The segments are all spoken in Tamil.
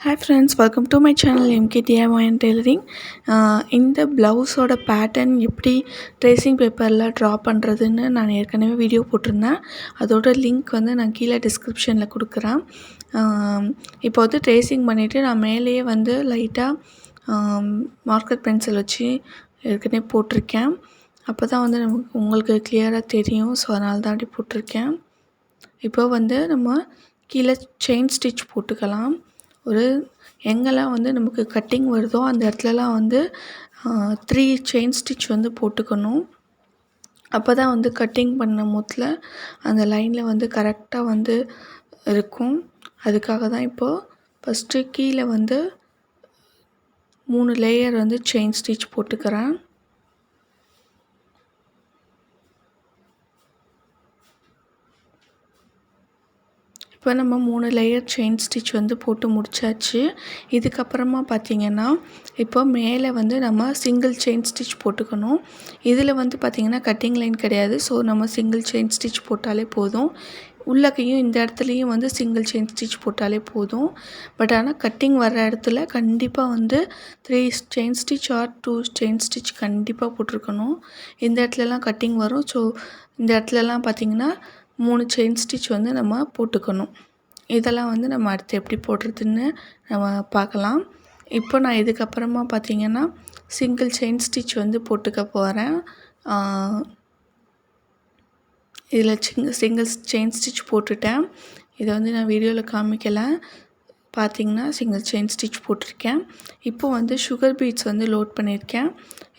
Hi friends, welcome to my channel MKTIY and Tailoring. இந்த ப்ளவுஸோட பேட்டர்ன் எப்படி ட்ரேசிங் பேப்பரில் ட்ரா பண்ணுறதுன்னு நான் ஏற்கனவே வீடியோ போட்டிருந்தேன். அதோட லிங்க் வந்து நான் கீழே டிஸ்கிரிப்ஷனில் கொடுக்குறேன். இப்போ வந்து ட்ரேசிங் பண்ணிவிட்டு நான் மேலேயே வந்து லைட்டாக மார்க்கர் பென்சில் வச்சு ஏற்கனவே போட்டிருக்கேன். அப்போ தான் வந்து உங்களுக்கு கிளியராக தெரியும். ஸோ அதனால தான் அப்படி போட்டிருக்கேன். இப்போ வந்து நம்ம கீழே செயின் ஸ்டிச் போட்டுக்கலாம். ஒரு எங்கெல்லாம் வந்து நமக்கு கட்டிங் வருதோ அந்த இடத்துலலாம் வந்து 3 செயின் ஸ்டிச் வந்து போட்டுக்கணும். அப்போ தான் வந்து கட்டிங் பண்ணும் போதில் அந்த லைனில் வந்து கரெக்டாக வந்து இருக்கும். அதுக்காக தான் இப்போது ஃபஸ்ட்டு கீழே வந்து 3 லேயர் வந்து செயின் ஸ்டிச் போட்டுக்கிறேன். இப்போ நம்ம 3 லேயர் செயின் ஸ்டிச் வந்து போட்டு முடிச்சாச்சு. இதுக்கப்புறமா பார்த்திங்கன்னா இப்போ மேலே வந்து நம்ம சிங்கிள் செயின் ஸ்டிச் போட்டுக்கணும். இதில் வந்து பார்த்திங்கன்னா கட்டிங் லைன் கிடையாது. ஸோ நம்ம சிங்கிள் செயின் ஸ்டிச் போட்டாலே போதும். உள்ளக்கையும் இந்த இடத்துலையும் வந்து சிங்கிள் செயின் ஸ்டிச் போட்டாலே போதும். பட் ஆனால் கட்டிங் வர்ற இடத்துல கண்டிப்பாக வந்து 3 chain stitch or 2 chain stitch கண்டிப்பாக போட்டிருக்கணும். இந்த இடத்துலலாம் கட்டிங் வரும். ஸோ இந்த இடத்துலலாம் பார்த்திங்கன்னா 3 செயின் ஸ்டிச் வந்து நம்ம போட்டுக்கணும். இதெல்லாம் வந்து நம்ம அடுத்து எப்படி போடுறதுன்னு நம்ம பார்க்கலாம். இப்போ நான் இதுக்கப்புறமா பார்த்திங்கன்னா சிங்கிள் செயின் ஸ்டிச் வந்து போட்டுக்க போகிறேன். இதில் சிங்கிள் செயின் ஸ்டிச் போட்டுட்டேன். இதை வந்து நான் வீடியோவில் காமிக்கலை. பார்த்திங்கன்னா சிங்கிள் செயின் ஸ்டிச் போட்டிருக்கேன். இப்போ வந்து சுகர் பீட்ஸ் வந்து லோட் பண்ணியிருக்கேன்.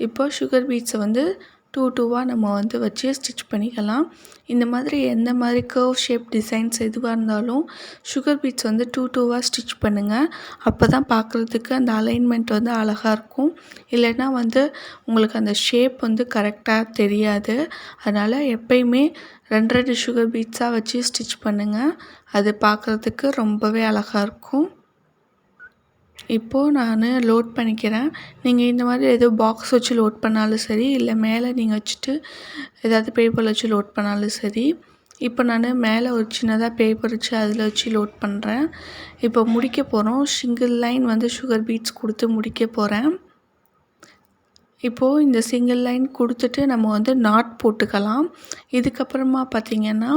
இப்போ சுகர் பீட்ஸை வந்து 2 நம்ம வந்து வச்சு ஸ்டிச் பண்ணிக்கலாம். இந்த மாதிரி எந்த மாதிரி கர்வ் ஷேப் டிசைன்ஸ் எதுவாக இருந்தாலும் சுகர் பீட்ஸ் வந்து 2 ஸ்டிச் பண்ணுங்கள். அப்போ தான் பார்க்குறதுக்கு அந்த அலைன்மெண்ட் வந்து அழகாக இருக்கும். இல்லைன்னா வந்து உங்களுக்கு அந்த ஷேப் வந்து கரெக்டாக தெரியாது. அதனால் எப்பயுமே 2 சுகர் பீட்ஸாக வச்சு ஸ்டிச் பண்ணுங்கள். அது பார்க்குறதுக்கு ரொம்பவே அழகாக இருக்கும். இப்போது நான் லோட் பண்ணிக்கிறேன். நீங்கள் இந்த மாதிரி ஏதோ பாக்ஸ் வச்சு லோட் பண்ணாலும் சரி, இல்லை மேலே நீங்கள் வச்சுட்டு ஏதாவது பேப்பரில் வச்சு லோட் பண்ணாலும் சரி. இப்போ நான் மேலே ஒரு சின்னதாக பேப்பர் வச்சு அதில் வச்சு லோட் பண்ணுறேன். இப்போ முடிக்க போகிறோம். சிங்கிள் லைன் வந்து சுகர் பீட்ஸ் கொடுத்து முடிக்க போகிறேன். இப்போது இந்த சிங்கிள் லைன் கொடுத்துட்டு நம்ம வந்து நாட் போட்டுக்கலாம். இதுக்கப்புறமா பார்த்திங்கன்னா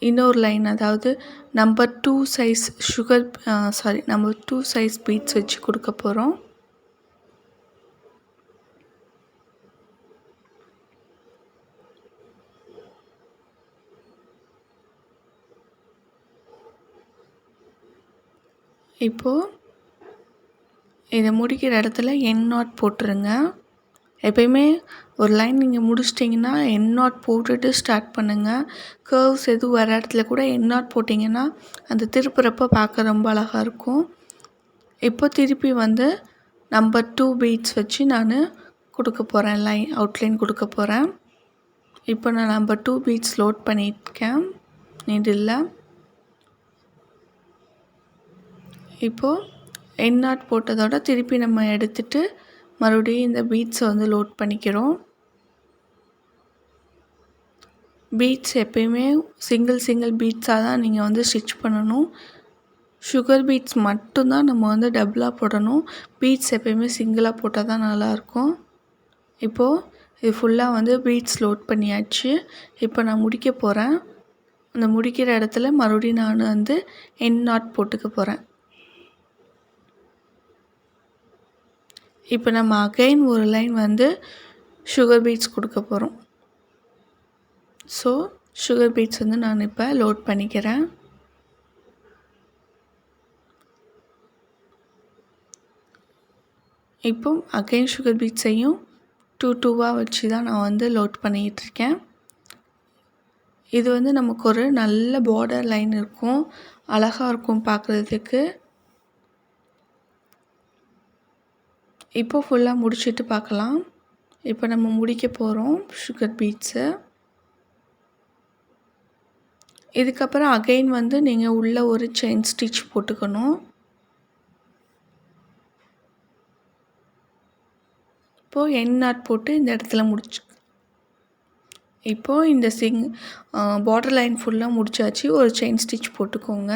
இன்னொரு லைன், அதாவது நம்பர் 2 சைஸ் பீட்ஸ் வச்சு கொடுக்க போகிறோம். இப்போது இதை முடிக்கிற இடத்துல எண்ட் நாட் போட்டுருங்க. எப்பயுமே ஒரு லைன் நீங்கள் முடிச்சிட்டிங்கன்னா எண்ட் நாட் போட்டுட்டு ஸ்டார்ட் பண்ணுங்கள். கர்வ்ஸ் எதுவும் வர இடத்துல கூட எண்ட் நாட் போட்டிங்கன்னா அந்த திருப்புறப்போ பார்க்க ரொம்ப அழகாக இருக்கும். இப்போ திருப்பி வந்து நம்பர் 2 பீட்ஸ் வச்சு நான் கொடுக்க போகிறேன், அவுட்லைன் கொடுக்க போகிறேன். இப்போ நான் நம்பர் 2 பீட்ஸ் லோட் பண்ணியிருக்கேன் நீடில்ல. இப்போது எண்ட் நாட் போட்டதோட திருப்பி நம்ம எடுத்துகிட்டு மறுபடியும் இந்த பீட்ஸை வந்து லோட் பண்ணிக்கிறோம். பீட்ஸ் எப்பயுமே சிங்கிள் பீட்ஸாக தான் நீங்கள் வந்து ஸ்டிச் பண்ணணும். சுகர் பீட்ஸ் மட்டும்தான் நம்ம வந்து டபுளாக போடணும். பீட்ஸ் எப்பயுமே சிங்கிளாக போட்டால் தான் நல்லாயிருக்கும். இப்போது இது ஃபுல்லாக வந்து பீட்ஸ் லோட் பண்ணியாச்சு. இப்போ நான் முடிக்க போகிறேன். அந்த முடிக்கிற இடத்துல மறுபடியும் நான் வந்து எண்ட் நாட் போட்டுக்க போகிறேன். இப்போ நம்ம அகைன் ஒரு லைன் வந்து சுகர் பீட்ஸ் கொடுக்க போகிறோம். ஸோ சுகர் பீட்ஸ் வந்து நான் இப்போ லோட் பண்ணிக்கிறேன். இப்போ அகைன் சுகர் பீட்ஸையும் 2 வச்சு தான் நான் வந்து லோட் பண்ணிகிட்ருக்கேன். இது வந்து நமக்கு ஒரு நல்ல பார்டர் லைன் இருக்கும், அழகாக இருக்கும் பார்க்குறதுக்கு. இப்போ ஃபுல்லாக முடிச்சுட்டு பார்க்கலாம். இப்போ நம்ம முடிக்க போகிறோம் சுகர் பீட்ஸை. இதுக்கப்புறம் அகைன் வந்து நீங்கள் உள்ளே ஒரு செயின் ஸ்டிச் போட்டுக்கணும். இப்போது எண்ட் நாட் போட்டு இந்த இடத்துல முடிச்சு இப்போது இந்த பார்டர் லைன் ஃபுல்லாக முடிச்சாச்சு. ஒரு செயின் ஸ்டிச் போட்டுக்கோங்க.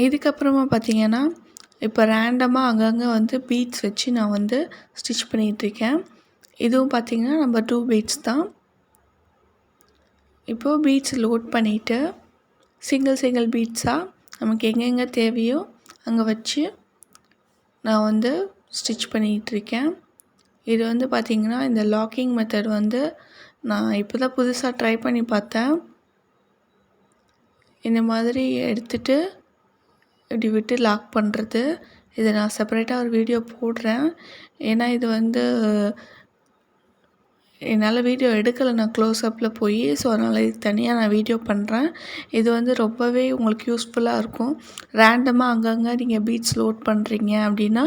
இதுக்கப்புறமா பார்த்திங்கன்னா இப்போ ரேண்டமாக அங்கங்கே வந்து பீட்ஸ் வச்சு நான் வந்து ஸ்டிச் பண்ணிகிட்ருக்கேன். இதுவும் பார்த்திங்கன்னா நம்பர் 2 பீட்ஸ் தான். இப்போது பீட்ஸ் லோட் பண்ணிவிட்டு சிங்கிள் பீட்ஸாக நமக்கு எங்கெங்கே தேவையோ அங்கே வச்சு நான் வந்து ஸ்டிச் பண்ணிகிட்ருக்கேன். இது வந்து பார்த்திங்கன்னா இந்த லாக்கிங் மெத்தட் வந்து நான் இப்போ தான் புதுசாக ட்ரை பண்ணி பார்த்தேன். இந்த மாதிரி எடுத்துகிட்டு இப்படி விட்டு லாக் பண்ணுறது. இதை நான் செப்பரேட்டாக ஒரு வீடியோ போடுறேன். ஏன்னா இது வந்து என்னால் வீடியோ எடுக்கலை நான் க்ளோஸ்அப்பில் போய். ஸோ அதனால் இது தனியாக நான் வீடியோ பண்ணுறேன். இது வந்து ரொம்பவே உங்களுக்கு யூஸ்ஃபுல்லாக இருக்கும். ரேண்டமாக அங்கங்கே நீங்கள் பீட்ஸ் லோட் பண்ணுறீங்க அப்படின்னா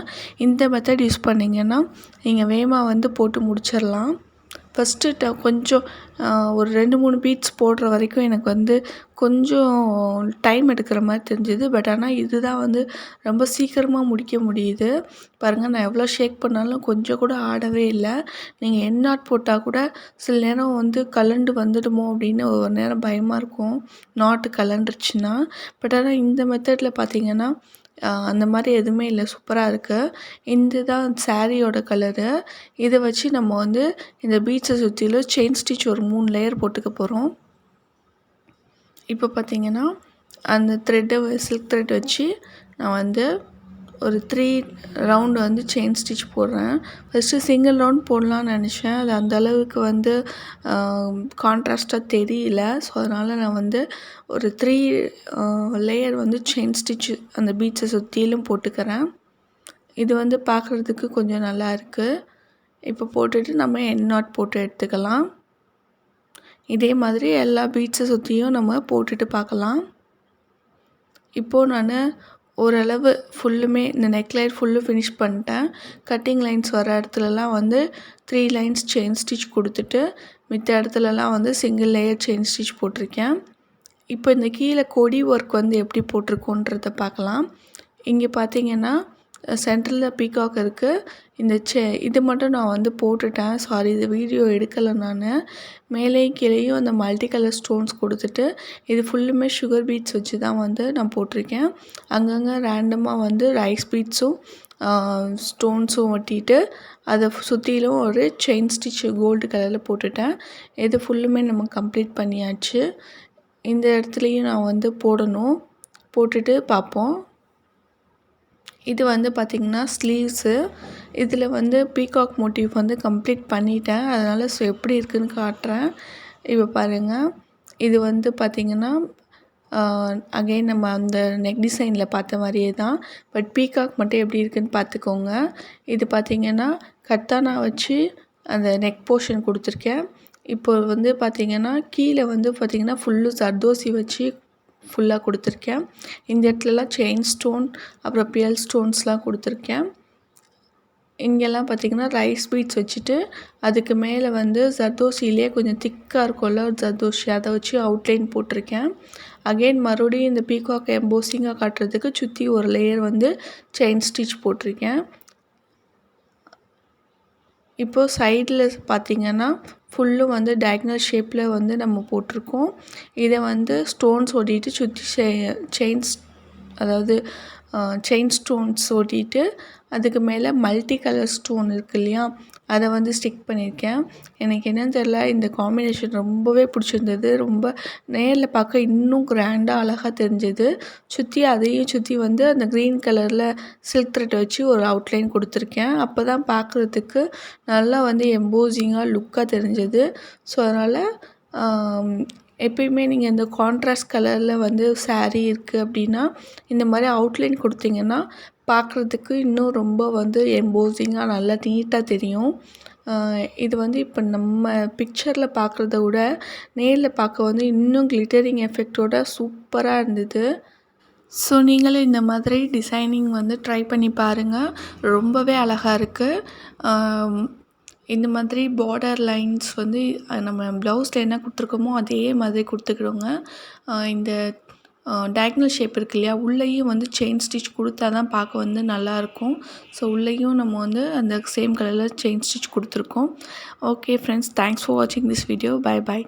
இந்த மெத்தட் யூஸ் பண்ணிங்கன்னா நீங்கள் வேகமாக வந்து போட்டு முடிச்சிடலாம். ஃபஸ்ட்டு கொஞ்சம் ஒரு 2-3 பீட்ஸ் போடுற வரைக்கும் எனக்கு வந்து கொஞ்சம் டைம் எடுக்கிற மாதிரி தெரிஞ்சுது. பட் ஆனால் இதுதான் வந்து ரொம்ப சீக்கிரமாக முடிக்க முடியுது. பாருங்கள், நான் எவ்வளோ ஷேக் பண்ணாலும் கொஞ்சம் கூட ஆடவே இல்லை. நீங்கள் எண்ட் நாட் போட்டால் கூட சில நேரம் வந்து கலண்டு வந்துடுமோ அப்படின்னு ஒரு நேரம் பயமாக இருக்கும், நாட்டு கலண்டுருச்சுன்னா. பட் ஆனால் இந்த மெத்தடில் பார்த்திங்கன்னா அந்த மாதிரி எதுவுமே இல்லை, சூப்பராக இருக்குது. இந்த தான் சாரியோட கலரு. இதை வச்சு நம்ம வந்து இந்த பீட்ஸை சுற்றிலும் செயின் ஸ்டிச் ஒரு 3 லேயர் போட்டுக்க போகிறோம். இப்போ பார்த்திங்கன்னா அந்த த்ரெட்டை சில்க் த்ரெட் வச்சு நான் வந்து ஒரு 3 ரவுண்டு வந்து செயின் ஸ்டிச் போடுறேன். ஃபஸ்ட்டு சிங்கிள் ரவுண்ட் போடலான்னு நினச்சேன். அது அந்தளவுக்கு வந்து கான்ட்ராஸ்ட்டாக தெரியல. ஸோ அதனால் நான் வந்து ஒரு 3 லேயர் வந்து செயின் ஸ்டிச்சு அந்த பீட்ஸை சுற்றிலும் போட்டுக்கிறேன். இது வந்து பார்க்குறதுக்கு கொஞ்சம் நல்லா இருக்குது. இப்போ போட்டுட்டு நம்ம எண்ட் நாட் போட்டு எடுத்துக்கலாம். இதே மாதிரி எல்லா பீட்ஸை சுற்றியும் நம்ம போட்டுட்டு பார்க்கலாம். இப்போது நான் ஓரளவு ஃபுல்லுமே இந்த நெக் லைன் ஃபுல்லும் ஃபினிஷ் பண்ணிட்டேன். கட்டிங் லைன்ஸ் வர இடத்துலலாம் வந்து 3 லைன்ஸ் செயின் ஸ்டிச் கொடுத்துட்டு மித்த இடத்துலலாம் வந்து சிங்கிள் லேயர் செயின் ஸ்டிச் போட்டிருக்கேன். இப்போ இந்த கீழே கொடி ஒர்க் வந்து எப்படி போட்டிருக்கோன்றத பார்க்கலாம். இங்கே பார்த்திங்கன்னா சென்டரில் பீகாக் இருக்குது. இந்த இது மட்டும் நான் வந்து போட்டுட்டேன். சாரி, இது வீடியோ எடுக்கலை நான். மேலேயும் கீழேயும் அந்த மல்டி கலர் ஸ்டோன்ஸ் கொடுத்துட்டு இது ஃபுல்லுமே சுகர் பீட்ஸ் வச்சு தான் வந்து நான் போட்டிருக்கேன். அங்கங்கே ரேண்டமாக வந்து ரைஸ் பீட்ஸும் ஸ்டோன்ஸும் ஒட்டிட்டு அதை சுற்றிலும் ஒரு செயின் ஸ்டிச் கோல்டு கலரில் போட்டுட்டேன். இது ஃபுல்லுமே நம்ம கம்ப்ளீட் பண்ணியாச்சு. இந்த இடத்துலையும் நான் வந்து போடணும். போட்டுட்டு பார்ப்போம். இது வந்து பார்த்திங்கன்னா ஸ்லீவ்ஸு. இதில் வந்து பீகாக் மோட்டிவ் வந்து கம்ப்ளீட் பண்ணிட்டேன். அதனால் எப்படி இருக்குதுன்னு காட்டுறேன். இப்போ பாருங்கள், இது வந்து பார்த்திங்கன்னா அகைன் நம்ம அந்த நெக் டிசைனில் பார்த்த மாதிரியே தான். பட் பீகாக் மட்டும் எப்படி இருக்குதுன்னு பார்த்துக்கோங்க. இது பார்த்திங்கன்னா கத்தானா வச்சு அந்த நெக் போர்ஷன் கொடுத்துருக்கேன். இப்போ வந்து பார்த்திங்கன்னா கீழே வந்து பார்த்திங்கன்னா ஃபுல்லு சர்தோசி வச்சு ஃபுல்லாக கொடுத்துருக்கேன். இந்த இடத்துலலாம் செயின் ஸ்டோன் அப்புறம் பியல் ஸ்டோன்ஸ்லாம் கொடுத்துருக்கேன். இங்கெல்லாம் பார்த்திங்கன்னா ரைஸ் பீட்ஸ் வச்சுட்டு அதுக்கு மேலே வந்து ஜர்தோசிலே கொஞ்சம் திக்காக இருக்கும்ல ஒரு ஜர்தோசி, அதை வச்சு அவுட்லைன் போட்டிருக்கேன். அகெயின் மறுபடியும் இந்த பீகாக் எம்போசிங்காக காட்டுறதுக்கு சுற்றி ஒரு லேயர் வந்து செயின் ஸ்டிச் போட்டிருக்கேன். இப்போது சைடில் பார்த்திங்கன்னா ஃபுல்லும் வந்து டயக்னல் ஷேப்பில் வந்து நம்ம போட்டிருக்கோம். இதை வந்து ஸ்டோன்ஸ் ஒட்டிட்டு சுற்றி அதாவது செயின் ஸ்டோன்ஸ் ஒட்டிட்டு அதுக்கு மேலே மல்டி கலர் ஸ்டோன் இருக்குது இல்லையா, அதை வந்து ஸ்டிக் பண்ணியிருக்கேன். எனக்கு என்னன்னு தெரில, இந்த காம்பினேஷன் ரொம்பவே பிடிச்சிருந்தது. ரொம்ப நேரில் பார்க்க இன்னும் கிராண்டாக அழகாக தெரிஞ்சது. அதையும் சுற்றி வந்து அந்த க்ரீன் கலரில் சில்க் த்ரெட் வச்சு ஒரு அவுட்லைன் கொடுத்துருக்கேன். அப்போ தான் பார்க்குறதுக்கு நல்லா வந்து எம்போசிங்காக லுக்காக தெரிஞ்சது. ஸோ அதனால் எப்பயுமே நீங்கள் இந்த கான்ட்ராஸ்ட் கலரில் வந்து சாரீ இருக்குது அப்படின்னா இந்த மாதிரி அவுட்லைன் கொடுத்தீங்கன்னா பார்க்குறதுக்கு இன்னும் ரொம்ப வந்து எம்போசிங்காக நல்லா நீட்டாக தெரியும். இது வந்து இப்போ நம்ம பிக்சரில் பார்க்குறத விட நேரில் பார்க்க வந்து இன்னும் கிளிட்டரிங் எஃபெக்டோட சூப்பராக இருந்தது. ஸோ நீங்களும் இந்த மாதிரி டிசைனிங் வந்து ட்ரை பண்ணி பாருங்கள். ரொம்பவே அழகாக இருக்குது. இந்த மாதிரி பார்டர் லைன்ஸ் வந்து நம்ம ப்ளவுஸில் என்ன கொடுத்துருக்கோமோ அதே மாதிரி கொடுத்துக்கிடுங்க. இந்த டயக்னல் ஷேப் இருக்கு இல்லையா, உள்ளேயும் வந்து செயின் ஸ்டிச் கொடுத்தா தான் பார்க்க வந்து நல்லாயிருக்கும். ஸோ உள்ளேயும் நம்ம வந்து அந்த சேம் கலரில் செயின் ஸ்டிச் கொடுத்துருக்கோம். ஓகே ஃப்ரெண்ட்ஸ், தேங்க்ஸ் ஃபார் வாட்சிங் திஸ் வீடியோ. பை.